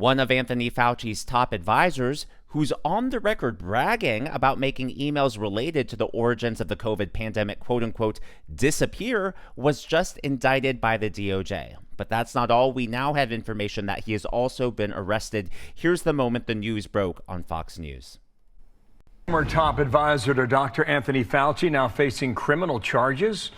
One of Anthony Fauci's top advisors, who's on the record bragging about making emails related to the origins of the COVID pandemic, quote-unquote, disappear, was just indicted by the DOJ. But that's not all. We now have information that he has also been arrested. Here's the moment the news broke on Fox News. Former top advisor to Dr. Anthony Fauci now facing criminal charges.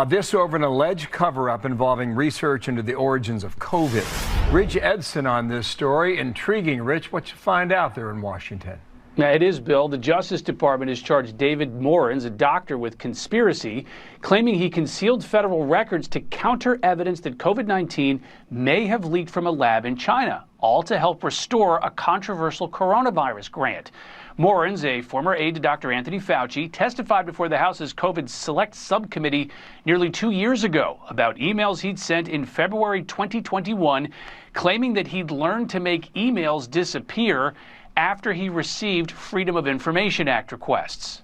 This over an alleged cover-up involving research into the origins of COVID. Rich Edson on this story. Intriguing, Rich. What you find out there in Washington? Yeah, it is, Bill. The Justice Department has charged David Morens, a doctor, with conspiracy, claiming he concealed federal records to counter evidence that COVID-19 may have leaked from a lab in China, all to help restore a controversial coronavirus grant. Morens, a former aide to Dr. Anthony Fauci, testified before the House's COVID Select Subcommittee nearly 2 years ago about emails he'd sent in February 2021, claiming that he'd learned to make emails disappear after he received Freedom of Information Act requests.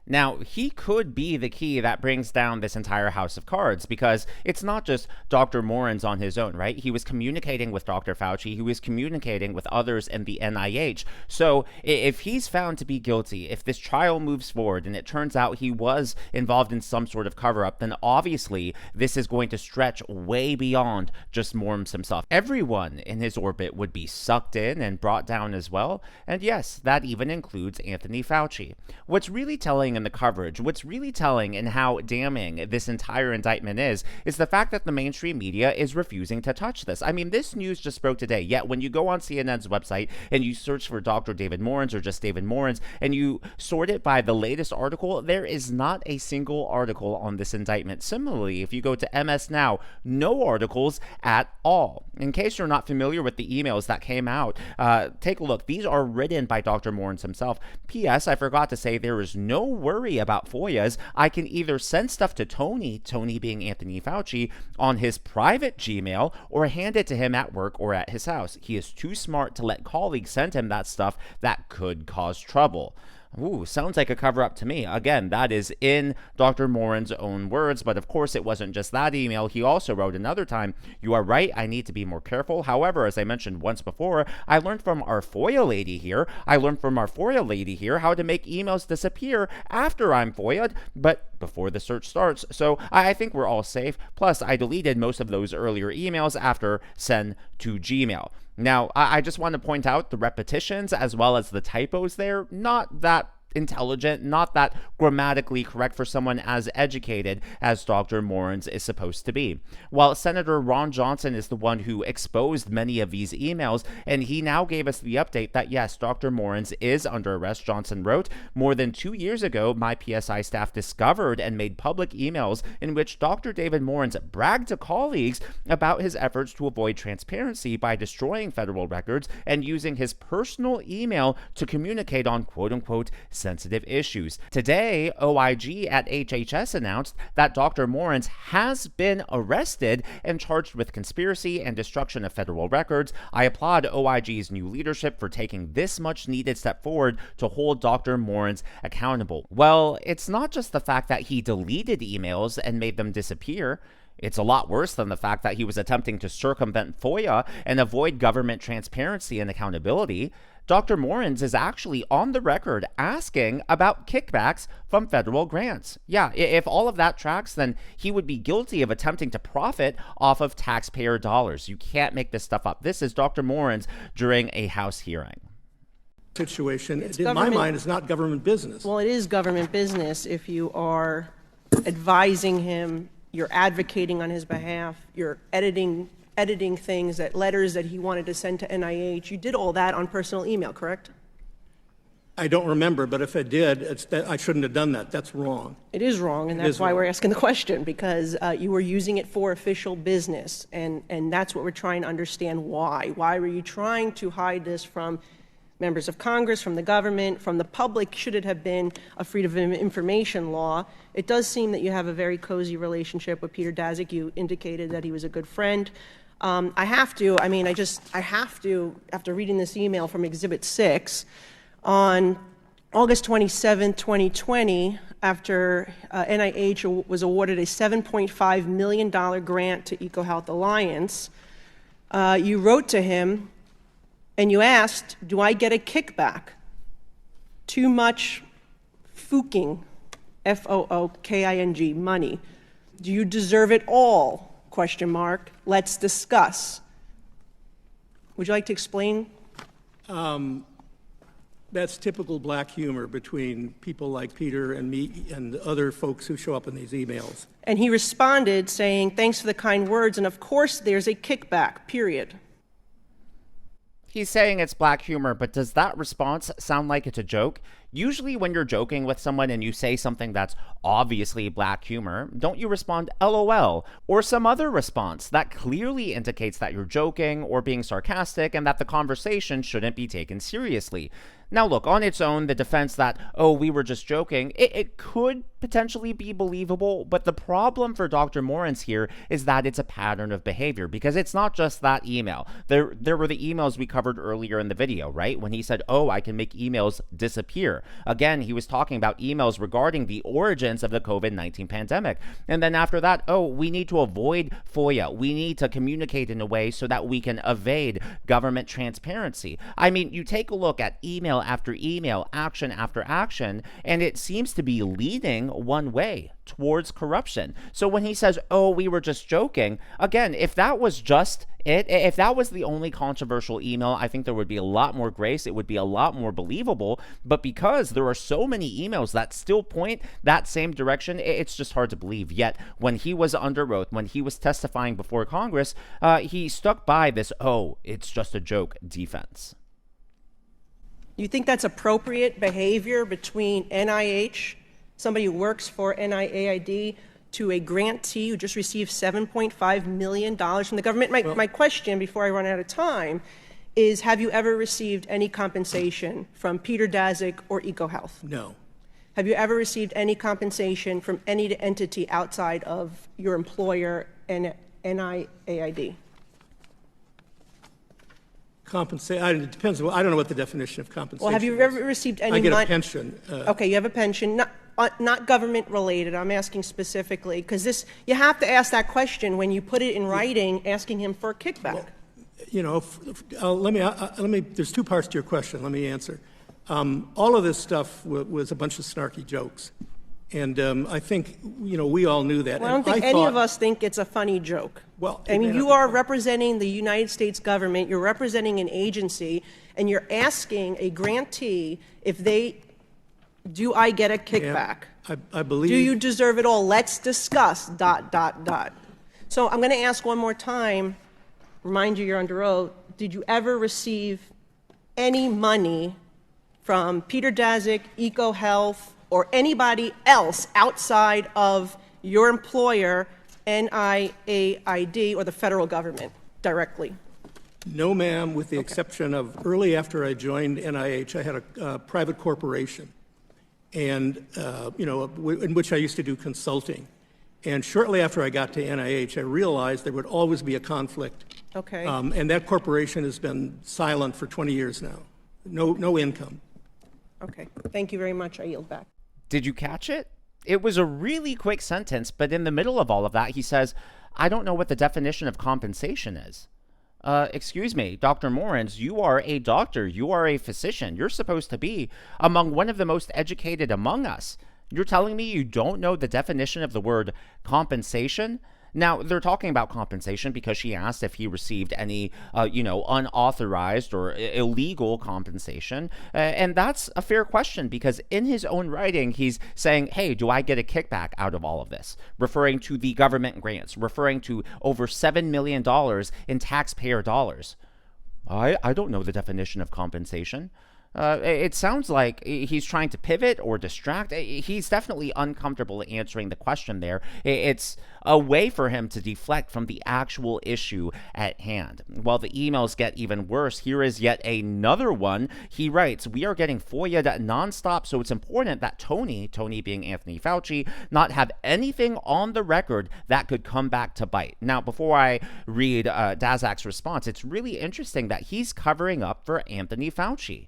Now, he could be the key that brings down this entire house of cards, because it's not just Dr. Morens on his own, right? He was communicating with Dr. Fauci. He was communicating with others in the NIH. So if he's found to be guilty, if this trial moves forward and it turns out he was involved in some sort of cover-up, then obviously this is going to stretch way beyond just Morens himself. Everyone in his orbit would be sucked in and brought down as well. And yes, that even includes Anthony Fauci. What's really telling in the coverage, what's really telling in how damning this entire indictment is the fact that the mainstream media is refusing to touch this. I mean, this news just broke today, yet when you go on CNN's website and you search for Dr. David Morens or just David Morens and you sort it by the latest article, there is not a single article on this indictment. Similarly, if you go to MS Now, no articles at all. In case you're not familiar with the emails that came out, take a look. These are written by Dr. Morens himself. P.S. I forgot to say there is no worry about FOIAs. I can either send stuff to Tony being Anthony Fauci, on his private Gmail, or hand it to him at work or at his house. He is too smart to let colleagues send him that stuff that could cause trouble. Ooh, sounds like a cover-up to me. Again, that is in Dr. Morens' own words, but of course it wasn't just that email. He also wrote another time, "You are right, I need to be more careful. However, as I mentioned once before, I learned from our FOIA lady here how to make emails disappear after I'm FOIA'd, but before the search starts. So I think we're all safe. Plus, I deleted most of those earlier emails after send to Gmail." Now, I just want to point out the repetitions as well as the typos there. Not that intelligent, not that grammatically correct for someone as educated as Dr. Morens is supposed to be. While Senator Ron Johnson is the one who exposed many of these emails, and he now gave us the update that yes, Dr. Morens is under arrest. Johnson wrote, "More than 2 years ago, my PSI staff discovered and made public emails in which Dr. David Morens bragged to colleagues about his efforts to avoid transparency by destroying federal records and using his personal email to communicate on quote-unquote sensitive issues." Today, OIG at HHS announced that Dr. Morens has been arrested and charged with conspiracy and destruction of federal records. I applaud OIG's new leadership for taking this much needed step forward to hold Dr. Morens accountable. Well, it's not just the fact that he deleted emails and made them disappear. It's a lot worse than the fact that he was attempting to circumvent FOIA and avoid government transparency and accountability. Dr. Morens is actually on the record asking about kickbacks from federal grants. Yeah, if all of that tracks, then he would be guilty of attempting to profit off of taxpayer dollars. You can't make this stuff up. This is Dr. Morens during a House hearing. Situation, in my mind, is not government business. Well, it is government business if you are advising him, you're advocating on his behalf, you're editing things, letters that he wanted to send to NIH. You did all that on personal email, correct? I don't remember, but if I did, I shouldn't have done that. That's wrong. It is wrong, and that's why we're asking the question, because you were using it for official business, and that's what we're trying to understand why. Why were you trying to hide this from members of Congress, from the government, from the public? Should it have been a freedom of information law? It does seem that you have a very cozy relationship with Peter Daszak. You indicated that he was a good friend. I have to, after reading this email from Exhibit 6, on August 27, 2020, after NIH was awarded a $7.5 million grant to EcoHealth Alliance, You wrote to him and you asked, do I get a kickback? Too much fooking, F-O-O-K-I-N-G, money. Do you deserve it all? Question mark. Let's discuss. Would you like to explain? That's typical black humor between people like Peter and me and other folks who show up in these emails. And he responded saying, thanks for the kind words, and of course there's a kickback, period. He's saying it's black humor, but does that response sound like it's a joke? Usually when you're joking with someone and you say something that's obviously black humor, don't you respond LOL or some other response that clearly indicates that you're joking or being sarcastic and that the conversation shouldn't be taken seriously? Now look, on its own, the defense that, oh, we were just joking, it could potentially be believable, but the problem for Dr. Morens here is that it's a pattern of behavior, because it's not just that email. There were the emails we covered earlier in the video, right? When he said, oh, I can make emails disappear. Again, he was talking about emails regarding the origins of the COVID-19 pandemic. And then after that, oh, we need to avoid FOIA. We need to communicate in a way so that we can evade government transparency. I mean, you take a look at email after email, action after action, and it seems to be leading one way, towards corruption. So when he says, oh, we were just joking, again, if that was just it, if that was the only controversial email, I think there would be a lot more grace. It would be a lot more believable. But because there are so many emails that still point that same direction, it's just hard to believe. Yet when he was under oath, when he was testifying before Congress, he stuck by this, oh, it's just a joke defense. You think that's appropriate behavior between NIH, somebody who works for NIAID, to a grantee who just received $7.5 million from the government? My question, before I run out of time, is have you ever received any compensation from Peter Daszak or EcoHealth? No. Have you ever received any compensation from any entity outside of your employer and NIAID? It depends. I don't know what the definition of compensation Well, have you ever received any money? I get money? a pension. Okay, you have a pension, not government related. I'm asking specifically because you have to ask that question when you put it in writing, asking him for a kickback. Well, you know, let me. There's two parts to your question. Let me answer. All of this stuff was a bunch of snarky jokes, and I think we all knew that. Well, I don't think any of us think it's a funny joke. Well, I mean, you are representing the United States government. You're representing an agency, and you're asking a grantee if do I get a kickback? Yeah, I believe. Do you deserve it all? Let's discuss. ... So I'm going to ask one more time. Remind you, you're under oath. Did you ever receive any money from Peter Daszak, EcoHealth, or anybody else outside of your employer, NIAID, or the federal government directly? No, ma'am, with the exception of early after I joined NIH, I had a private corporation, and in which I used to do consulting. And shortly after I got to NIH, I realized there would always be a conflict. Okay. And that corporation has been silent for 20 years now. No income. Okay. Thank you very much. I yield back. Did you catch it? It was a really quick sentence, but in the middle of all of that, he says, I don't know what the definition of compensation is. Excuse me, Dr. Morens, you are a doctor. You are a physician. You're supposed to be among one of the most educated among us. You're telling me you don't know the definition of the word compensation? Now, they're talking about compensation because she asked if he received any, unauthorized or illegal compensation. And that's a fair question because in his own writing, he's saying, hey, do I get a kickback out of all of this? Referring to the government grants, referring to over $7 million in taxpayer dollars. I don't know the definition of compensation. It sounds like he's trying to pivot or distract. He's definitely uncomfortable answering the question there. It's a way for him to deflect from the actual issue at hand. While the emails get even worse, here is yet another one. He writes, we are getting FOIA'd nonstop, so it's important that Tony being Anthony Fauci, not have anything on the record that could come back to bite. Now, before I read Daszak's response, it's really interesting that he's covering up for Anthony Fauci.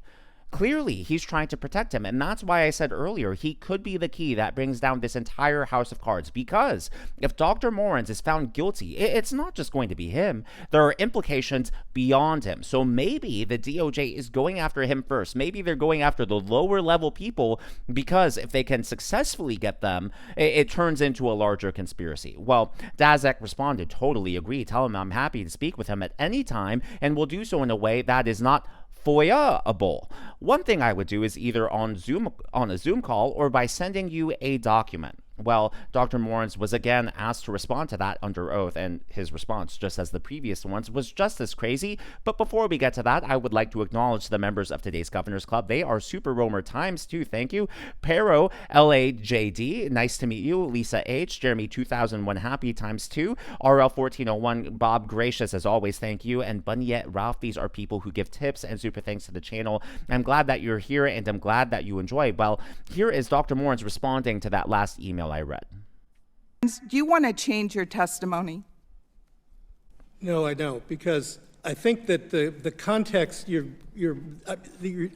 Clearly, he's trying to protect him. And that's why I said earlier, he could be the key that brings down this entire house of cards. Because if Dr. Morens is found guilty, it's not just going to be him. There are implications beyond him. So maybe the DOJ is going after him first. Maybe they're going after the lower level people, because if they can successfully get them, it turns into a larger conspiracy. Well, Daszak responded, totally agree. Tell him I'm happy to speak with him at any time, and will do so in a way that is not FOIA-able. One thing I would do is either on a Zoom call or by sending you a document. Well, Dr. Morens was again asked to respond to that under oath, and his response, just as the previous ones, was just as crazy. But before we get to that, I would like to acknowledge the members of today's Governor's Club. They are Super Roamer ×2, thank you. Pero, LAJD, nice to meet you. Lisa H, Jeremy 2001 Happy ×2. RL 1401, Bob Gracious, as always, thank you. And Bunyet Ralph, these are people who give tips and super thanks to the channel. I'm glad that you're here, and I'm glad that you enjoy. Well, here is Dr. Morens responding to that last email I read. Do you want to change your testimony? No, I don't, because I think that the context,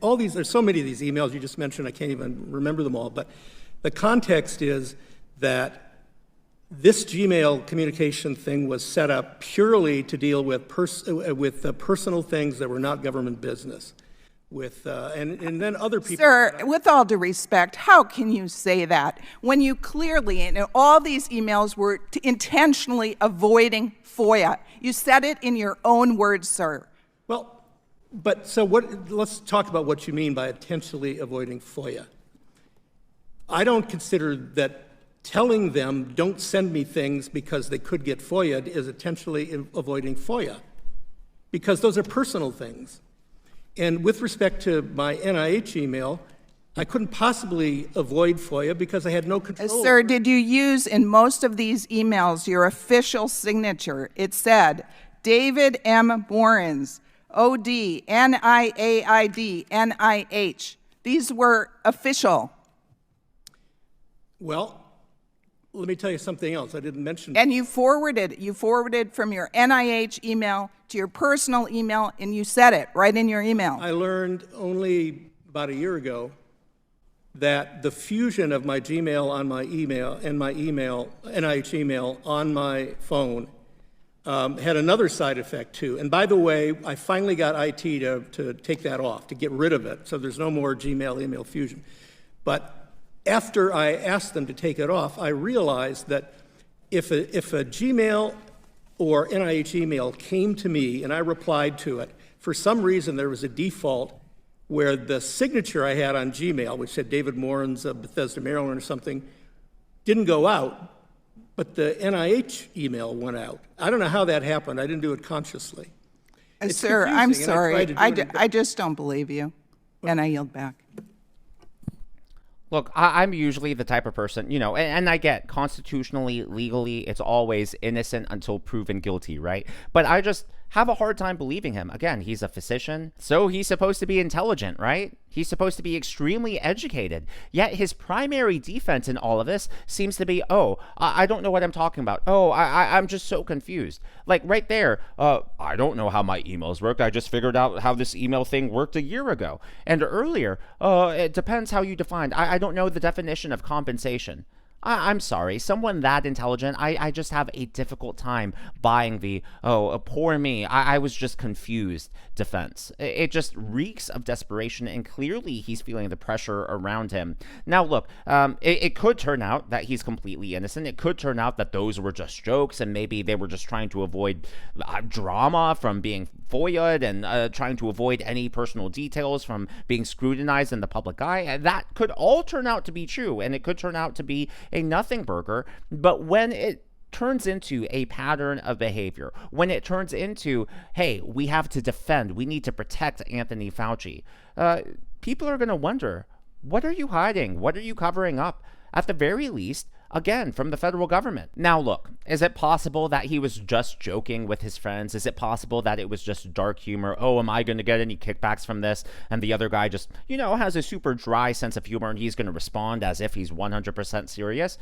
all these, there's so many of these emails you just mentioned, I can't even remember them all, but the context is that this Gmail communication thing was set up purely to deal with personal things that were not government business. And then other people. Sir, with all due respect, how can you say that when you clearly, and all these emails were intentionally avoiding FOIA? You said it in your own words, sir. Well, but so let's talk about what you mean by intentionally avoiding FOIA. I don't consider that telling them don't send me things because they could get FOIA'd is intentionally avoiding FOIA, because those are personal things. And with respect to my NIH email, I couldn't possibly avoid FOIA because I had no control. Sir, did you use in most of these emails your official signature? It said, David M. Morens, OD, NIAID, NIH. These were official. Well, let me tell you something else I didn't mention. And you forwarded from your NIH email to your personal email, and you said it right in your email. I learned only about a year ago that the fusion of my Gmail on my email and my NIH email on my phone had another side effect too. And by the way, I finally got IT to take that off, to get rid of it, so there's no more Gmail email fusion. But after I asked them to take it off, I realized that if a Gmail or NIH email came to me and I replied to it, for some reason there was a default where the signature I had on Gmail, which said David Morens of Bethesda, Maryland or something, didn't go out, but the NIH email went out. I don't know how that happened. I didn't do it consciously. Sir, I'm sorry. I just don't believe you, and I yield back. Look, I'm usually the type of person, and I get constitutionally, legally, it's always innocent until proven guilty, right? But I just have a hard time believing him. Again, he's a physician, so he's supposed to be intelligent, right? He's supposed to be extremely educated. Yet his primary defense in all of this seems to be, I don't know what I'm talking about. I'm just so confused. Like right there, I don't know how my emails work. I just figured out how this email thing worked a year ago. And earlier, it depends how you define. I don't know the definition of compensation. I'm sorry, someone that intelligent, I just have a difficult time buying the, poor me, I was just confused defense. It just reeks of desperation, and clearly he's feeling the pressure around him. Now, look, it could turn out that he's completely innocent. It could turn out that those were just jokes, and maybe they were just trying to avoid drama from being FOIA'd and trying to avoid any personal details from being scrutinized in the public eye. That could all turn out to be true, and it could turn out to be a nothing burger. But when it turns into a pattern of behavior, when it turns into, hey, we have to defend, we need to protect Anthony Fauci, people are going to wonder, what are you hiding? What are you covering up? At the very least, again, from the federal government. Now, look, is it possible that he was just joking with his friends? Is it possible that it was just dark humor? Am I going to get any kickbacks from this? And the other guy just, has a super dry sense of humor and he's going to respond as if he's 100% serious?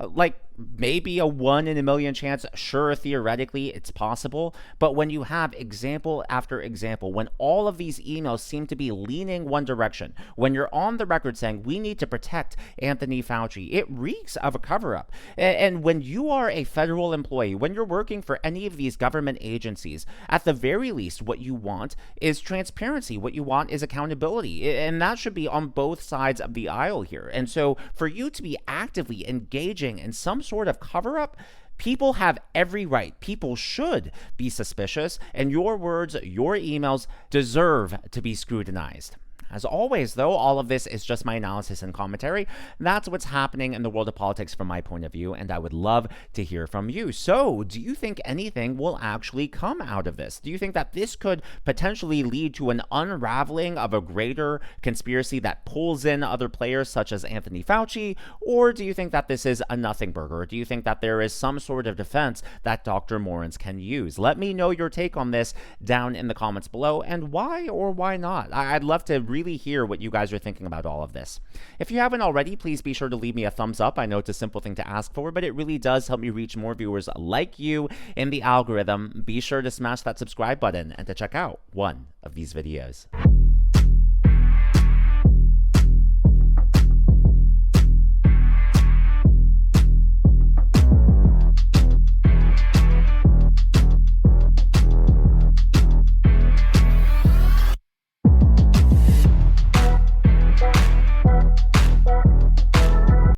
Like maybe a 1 in a million chance, sure, theoretically it's possible, but when you have example after example, when all of these emails seem to be leaning one direction, when you're on the record saying we need to protect Anthony Fauci, it reeks of a cover-up. And when you are a federal employee, when you're working for any of these government agencies, at the very least, what you want is transparency. What you want is accountability. And that should be on both sides of the aisle here. And so for you to be actively engaging in some sort of cover-up, people have every right. People should be suspicious, and your words, your emails deserve to be scrutinized. As always, though, all of this is just my analysis and commentary. That's what's happening in the world of politics from my point of view, and I would love to hear from you. So, do you think anything will actually come out of this? Do you think that this could potentially lead to an unraveling of a greater conspiracy that pulls in other players such as Anthony Fauci? Or do you think that this is a nothing burger? Do you think that there is some sort of defense that Dr. Morens can use? Let me know your take on this down in the comments below, and why or why not. I'd love to really hear what you guys are thinking about all of this. If you haven't already, please be sure to leave me a thumbs up. I know it's a simple thing to ask for, but it really does help me reach more viewers like you in the algorithm. Be sure to smash that subscribe button and to check out one of these videos.